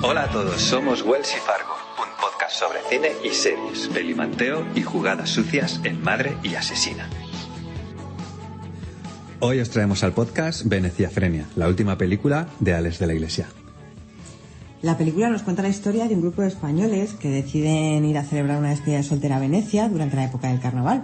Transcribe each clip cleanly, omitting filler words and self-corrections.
Hola a todos, somos Wells y Fargo, un podcast sobre cine y series, pelimanteo y jugadas sucias en Madre y Asesina. Hoy os traemos al podcast Veneciafrenia, la última película de Alex de la Iglesia. La película nos cuenta la historia de un grupo de españoles que deciden ir a celebrar una despedida de soltera a Venecia durante la época del carnaval.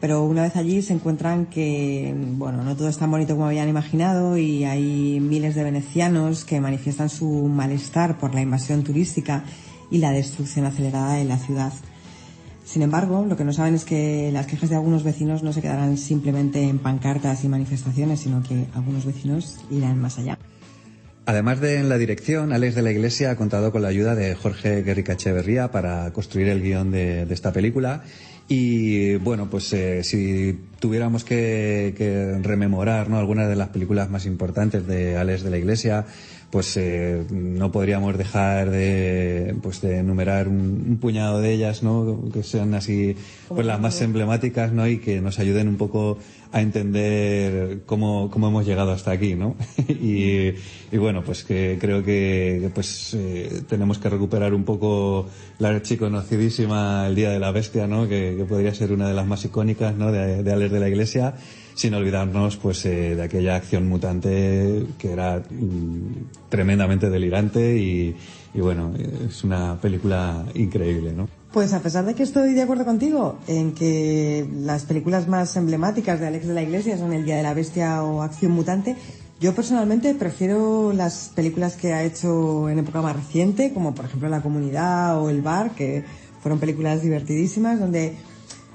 Pero una vez allí se encuentran que, no todo es tan bonito como habían imaginado y hay miles de venecianos que manifiestan su malestar por la invasión turística y la destrucción acelerada de la ciudad. Sin embargo, lo que no saben es que las quejas de algunos vecinos no se quedarán simplemente en pancartas y manifestaciones, sino que algunos vecinos irán más allá. Además de en la dirección, Alex de la Iglesia ha contado con la ayuda de Jorge Guerrica-Echeverría para construir el guión de esta película. Y si tuviéramos que rememorar, ¿no?, algunas de las películas más importantes de Alex de la Iglesia, no podríamos dejar de enumerar un puñado de ellas, ¿no?, que sean así las más emblemáticas, ¿no?, y que nos ayuden un poco a entender cómo hemos llegado hasta aquí, ¿no? y que creo que tenemos que recuperar un poco la archiconocidísima El Día de la Bestia, ¿no?, que podría ser una de las más icónicas, ¿no?, de Alex de la Iglesia, sin olvidarnos de aquella acción mutante que era tremendamente delirante y es una película increíble, ¿no? Pues a pesar de que estoy de acuerdo contigo en que las películas más emblemáticas de Alex de la Iglesia son El Día de la Bestia o Acción Mutante, yo personalmente prefiero las películas que ha hecho en época más reciente, como por ejemplo La Comunidad o El Bar, que fueron películas divertidísimas, donde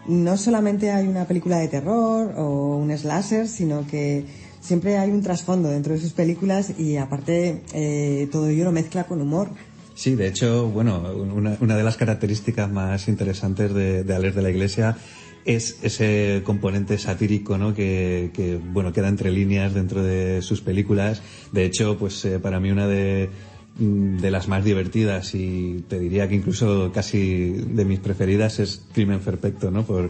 no solamente hay una película de terror o un slasher, sino que siempre hay un trasfondo dentro de sus películas y aparte todo ello lo mezcla con humor. Sí, de hecho, una de las características más interesantes de Alex de la Iglesia es ese componente satírico, ¿no?, que queda entre líneas dentro de sus películas. De hecho, para mí una de las más divertidas y te diría que incluso casi de mis preferidas es Crimen Perfecto, ¿no?, por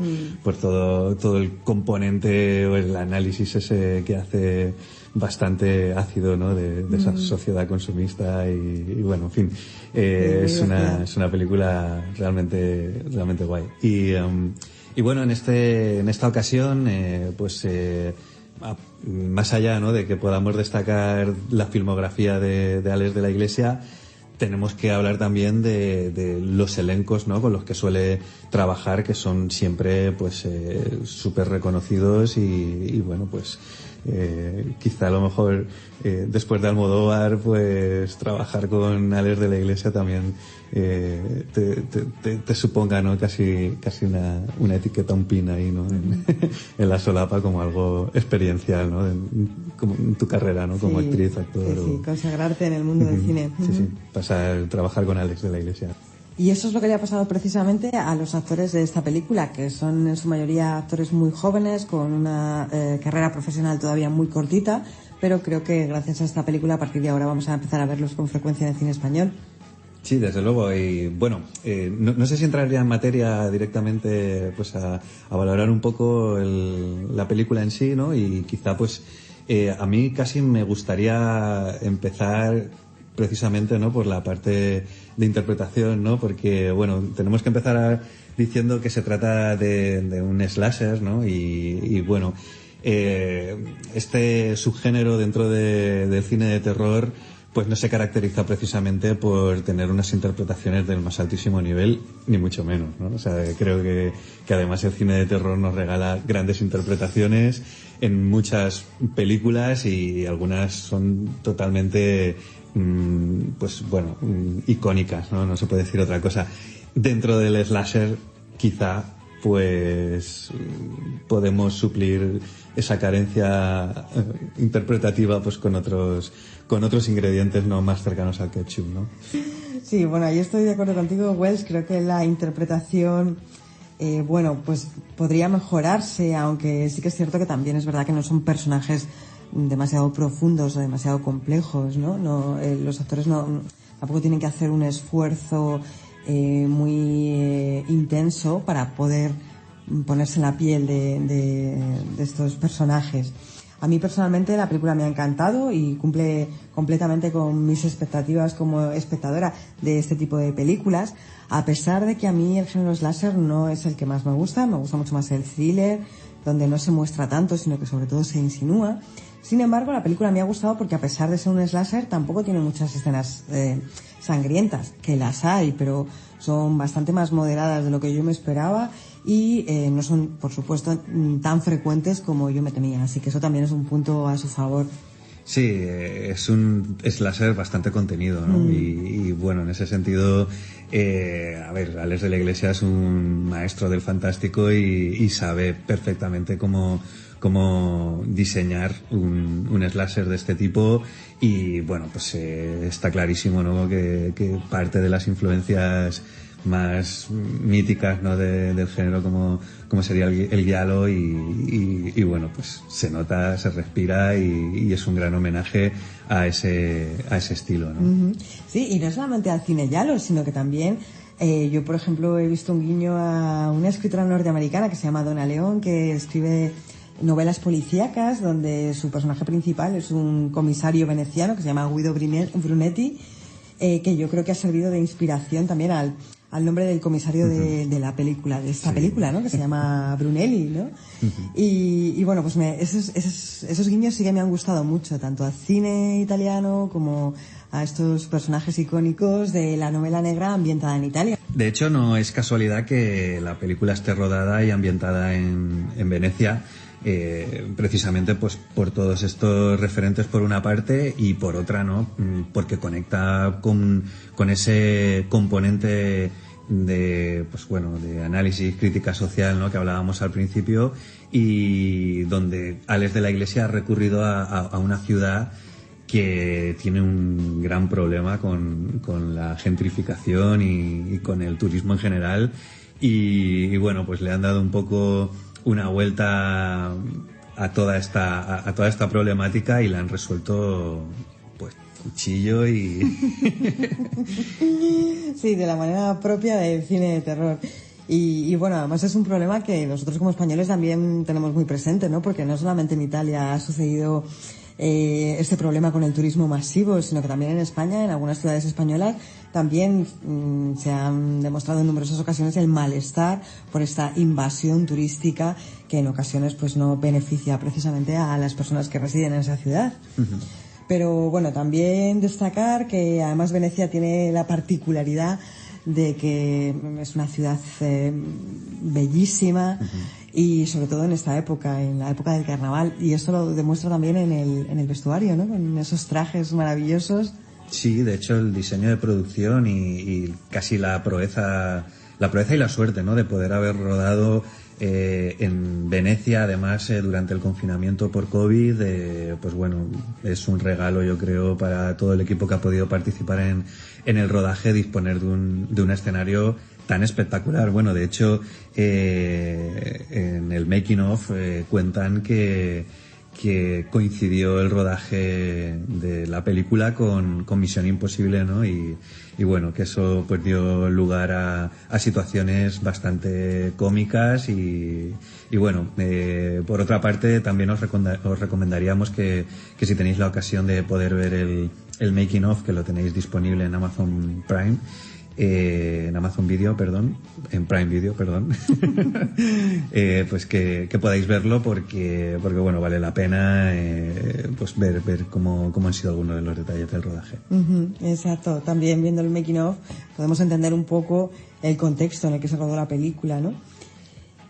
todo el componente o el análisis ese que hace bastante ácido, ¿no?, de esa sociedad consumista y en fin, es una película realmente guay. Y en esta ocasión más allá, ¿no?, de que podamos destacar la filmografía de Alex de la Iglesia, tenemos que hablar también de los elencos, ¿no?, con los que suele trabajar, que son siempre súper reconocidos y quizá a lo mejor después de Almodóvar trabajar con Alex de la Iglesia también te suponga, ¿no?, casi una etiqueta, un pin ahí, ¿no?, en la solapa como algo experiencial, ¿no?, como en tu carrera, ¿no?, como actriz, actor. Sí, consagrarte en el mundo del cine. Trabajar con Alex de la Iglesia. Y eso es lo que le ha pasado precisamente a los actores de esta película, que son en su mayoría actores muy jóvenes, con una carrera profesional todavía muy cortita, pero creo que gracias a esta película a partir de ahora vamos a empezar a verlos con frecuencia en el cine español. Sí, desde luego. Y no sé si entraría en materia directamente a valorar un poco la película en sí, ¿no? Y quizá a mí casi me gustaría empezar precisamente, ¿no?, por la parte de interpretación, ¿no?, porque tenemos que empezar diciendo que se trata de un slasher, ¿no?, y este subgénero dentro del cine de terror no se caracteriza precisamente por tener unas interpretaciones del más altísimo nivel, ni mucho menos, ¿no? O sea, creo que además el cine de terror nos regala grandes interpretaciones en muchas películas y algunas son totalmente icónicas, ¿no? No se puede decir otra cosa. Dentro del slasher, quizá, podemos suplir esa carencia interpretativa con otros ingredientes, ¿no?, más cercanos al ketchup, ¿no? Sí, ahí estoy de acuerdo contigo, Wells. Creo que la interpretación podría mejorarse, aunque sí que es cierto que también es verdad que no son personajes demasiado profundos o demasiado complejos, ¿no? Los actores tampoco tienen que hacer un esfuerzo muy intenso para poder ponerse en la piel de estos personajes. A mí personalmente la película me ha encantado y cumple completamente con mis expectativas como espectadora de este tipo de películas, a pesar de que a mí el género slasher no es el que más me gusta mucho más el thriller, donde no se muestra tanto, sino que sobre todo se insinúa. Sin embargo, la película me ha gustado porque, a pesar de ser un slasher, tampoco tiene muchas escenas sangrientas, que las hay, pero son bastante más moderadas de lo que yo me esperaba y no son, por supuesto, tan frecuentes como yo me temía. Así que eso también es un punto a su favor. Sí, es un slasher bastante contenido, ¿no? Y bueno, en ese sentido, a ver, Alex de la Iglesia es un maestro del fantástico y sabe perfectamente cómo diseñar un slasher de este tipo. Y bueno, pues está clarísimo, ¿no? Que parte de las influencias más míticas, ¿no? del género como sería el giallo y bueno, pues se nota, se respira y es un gran homenaje a ese estilo, ¿no? Uh-huh. Sí, y no solamente al cine giallo, sino que también yo, por ejemplo, he visto un guiño a una escritora norteamericana que se llama Donna León, que escribe novelas policíacas donde su personaje principal es un comisario veneciano que se llama Guido Brunetti, que yo creo que ha servido de inspiración también al nombre del comisario de la película, de esta película, ¿no? Que se llama Brunelli, ¿no? Uh-huh. Y bueno, pues esos guiños sí que me han gustado mucho, tanto al cine italiano como a estos personajes icónicos de la novela negra ambientada en Italia. De hecho, no es casualidad que la película esté rodada y ambientada en Venecia, precisamente pues por todos estos referentes por una parte y por otra, ¿no? Porque conecta con ese componente de, pues bueno, de análisis, crítica social, ¿no? Que hablábamos al principio, y donde Alex de la Iglesia ha recurrido a una ciudad que tiene un gran problema con la gentrificación y con el turismo en general, y bueno, pues le han dado un poco una vuelta a toda esta problemática y la han resuelto pues cuchillo y sí, de la manera propia del cine de terror. Y bueno, además es un problema que nosotros como españoles también tenemos muy presente, ¿no? Porque no solamente en Italia ha sucedido este problema con el turismo masivo, sino que también en España, en algunas ciudades españolas, también se han demostrado en numerosas ocasiones el malestar por esta invasión turística que en ocasiones pues no beneficia precisamente a las personas que residen en esa ciudad. Uh-huh. Pero bueno, también destacar que además Venecia tiene la particularidad de que es una ciudad bellísima. Uh-huh. Y sobre todo en esta época, en la época del carnaval, y esto lo demuestra también en el vestuario, ¿no? Con esos trajes maravillosos. Sí, de hecho el diseño de producción y casi la proeza y la suerte, ¿no? De poder haber rodado en Venecia, además durante el confinamiento por COVID, pues bueno, es un regalo, yo creo, para todo el equipo que ha podido participar en el rodaje, disponer de un escenario tan espectacular. Bueno, de hecho, en el making of cuentan que coincidió el rodaje de la película con Misión Imposible, ¿no? Y bueno, que eso pues dio lugar a situaciones bastante cómicas y bueno, por otra parte también os recomendaríamos que si tenéis la ocasión de poder ver el making of, que lo tenéis disponible en Amazon Prime, en Amazon Video, perdón, en Prime Video, perdón, pues que podáis verlo porque bueno, vale la pena pues ver cómo han sido algunos de los detalles del rodaje. Uh-huh, exacto, también viendo el making of podemos entender un poco el contexto en el que se rodó la película, ¿no?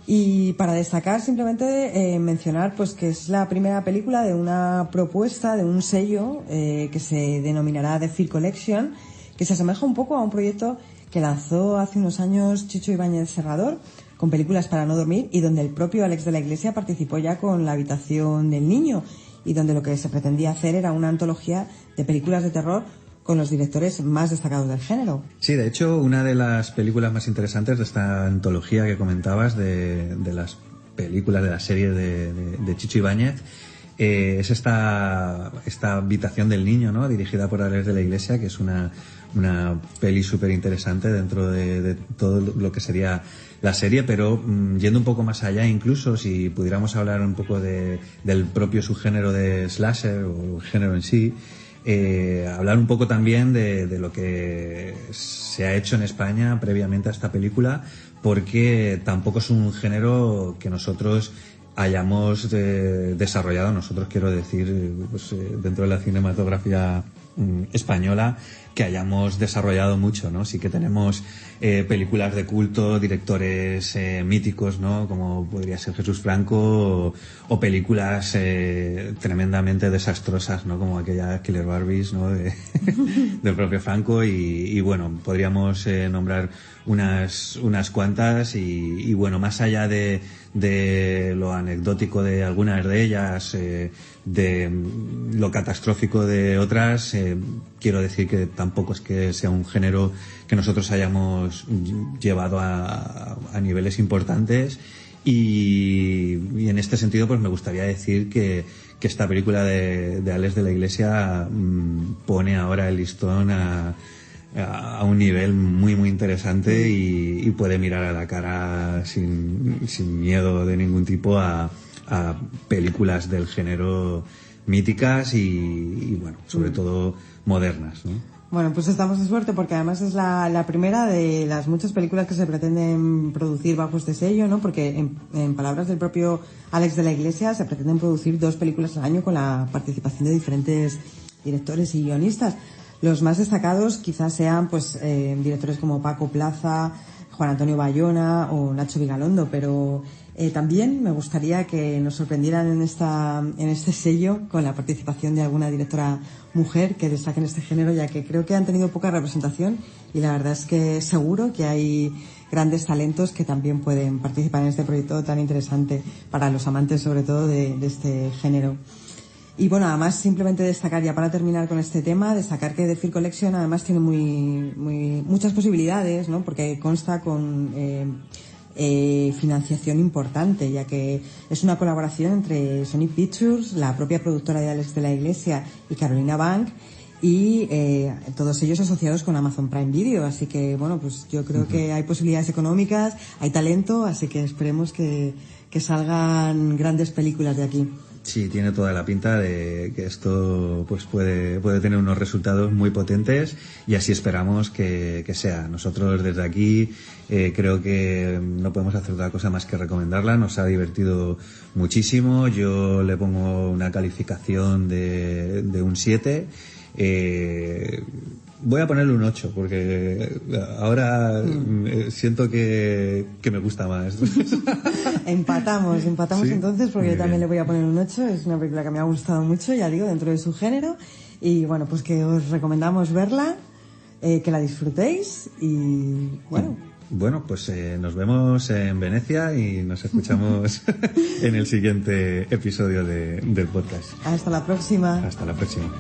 Y para destacar simplemente mencionar pues que es la primera película de una propuesta de un sello que se denominará The Fear Collection, que se asemeja un poco a un proyecto que lanzó hace unos años Chicho Ibáñez Serrador, con películas para no dormir, y donde el propio Alex de la Iglesia participó ya con La habitación del niño, y donde lo que se pretendía hacer era una antología de películas de terror con los directores más destacados del género. Sí, de hecho, una de las películas más interesantes de esta antología que comentabas, de las películas de la serie de Chicho Ibáñez, es esta habitación del niño, ¿no? Dirigida por Ales de la Iglesia, que es una peli súper interesante dentro de todo lo que sería la serie, pero yendo un poco más allá, incluso si pudiéramos hablar un poco del propio subgénero de slasher o el género en sí, hablar un poco también de lo que se ha hecho en España previamente a esta película, porque tampoco es un género que nosotros hayamos desarrollado, nosotros quiero decir, pues, dentro de la cinematografía española, que hayamos desarrollado mucho, ¿no? Sí que tenemos películas de culto, directores míticos, ¿no? Como podría ser Jesús Franco, o películas tremendamente desastrosas, ¿no? Como aquella Killer Barbies, ¿no? Del propio Franco, y bueno, podríamos nombrar unas cuantas, y bueno, más allá de lo anecdótico de algunas de ellas, de lo catastrófico de otras, quiero decir que tampoco es que sea un género que nosotros hayamos llevado a niveles importantes, y en este sentido pues me gustaría decir que esta película de Ales de la Iglesia pone ahora el listón a un nivel muy muy interesante, y puede mirar a la cara sin miedo de ningún tipo a películas del género míticas y bueno, sobre todo modernas, ¿no? Bueno, pues estamos de suerte porque además es la primera de las muchas películas que se pretenden producir bajo este sello, ¿no? Porque en palabras del propio Alex de la Iglesia se pretenden producir 2 películas al año con la participación de diferentes directores y guionistas. Los más destacados quizás sean pues directores como Paco Plaza, Juan Antonio Bayona o Nacho Vigalondo, pero también me gustaría que nos sorprendieran en este sello con la participación de alguna directora mujer que destaque en este género, ya que creo que han tenido poca representación, y la verdad es que seguro que hay grandes talentos que también pueden participar en este proyecto tan interesante para los amantes sobre todo de este género. Y bueno, además simplemente destacar, ya para terminar con este tema, destacar que The Fear Collection además tiene muchas posibilidades, ¿no? Porque consta con financiación importante, ya que es una colaboración entre Sony Pictures, la propia productora de Alex de la Iglesia, y Carolina Bank, y todos ellos asociados con Amazon Prime Video. Así que bueno, pues yo creo que hay posibilidades económicas, hay talento, así que esperemos que salgan grandes películas de aquí. Sí, tiene toda la pinta de que esto pues puede tener unos resultados muy potentes, y así esperamos que sea. Nosotros desde aquí creo que no podemos hacer otra cosa más que recomendarla. Nos ha divertido muchísimo. Yo le pongo una calificación de un 7. Voy a ponerle un 8 porque ahora siento que me gusta más. Empatamos ¿Sí? Entonces, porque yo también le voy a poner un 8. Es una película que me ha gustado mucho, ya digo, dentro de su género, y bueno, pues que os recomendamos verla, que la disfrutéis, y bueno. Bueno, pues nos vemos en Venecia y nos escuchamos en el siguiente episodio del podcast. Hasta la próxima. Hasta la próxima.